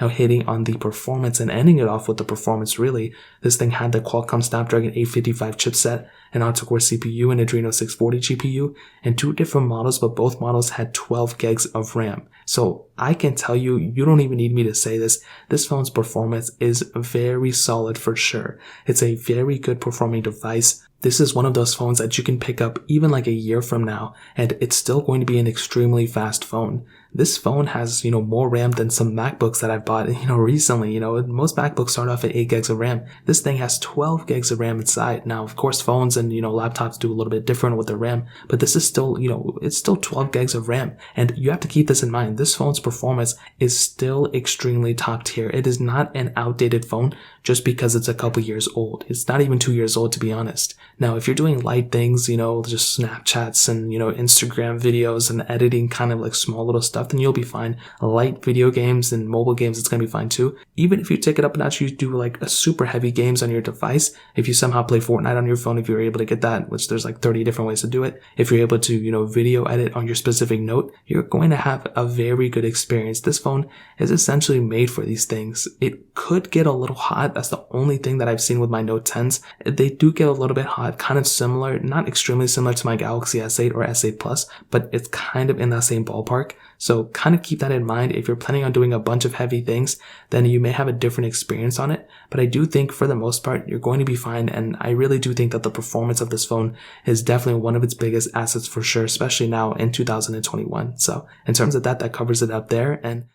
Now hitting on the performance and ending it off with the performance really, this thing had the Qualcomm Snapdragon 855 chipset, an octa-core CPU, and Adreno 640 GPU, and 2 different models, but both models had 12 gigs of RAM. So I can tell you, you don't even need me to say this phone's performance is very solid for sure. It's a very good performing device. This is one of those phones that you can pick up even like a year from now, and it's still going to be an extremely fast phone. This phone has, more RAM than some MacBooks that I've bought, recently. Most MacBooks start off at 8 gigs of RAM. This thing has 12 gigs of RAM inside. Now, of course, phones and, laptops do a little bit different with the RAM, but this is still, it's still 12 gigs of RAM. And you have to keep this in mind. This phone's performance is still extremely top tier. It is not an outdated phone just because it's a couple years old. It's not even 2 years old, to be honest. Now, if you're doing light things, just Snapchats and, Instagram videos and editing kind of like small little stuff, then you'll be fine. Light video games and mobile games, it's going to be fine too. Even if you take it up a notch, you do like a super heavy games on your device. If you somehow play Fortnite on your phone, if you're able to get that, which there's like 30 different ways to do it. If you're able to, video edit on your specific note, you're going to have a very good experience. This phone is essentially made for these things. It could get a little hot. That's the only thing that I've seen with my Note 10s. They do get a little bit hot, kind of similar, not extremely similar to my Galaxy S8 or S8 Plus, but it's kind of in that same ballpark. So kind of keep that in mind. If you're planning on doing a bunch of heavy things, then you may have a different experience on it. But I do think for the most part, you're going to be fine. And I really do think that the performance of this phone is definitely one of its biggest assets for sure, especially now in 2021. So in terms of that covers it up there. And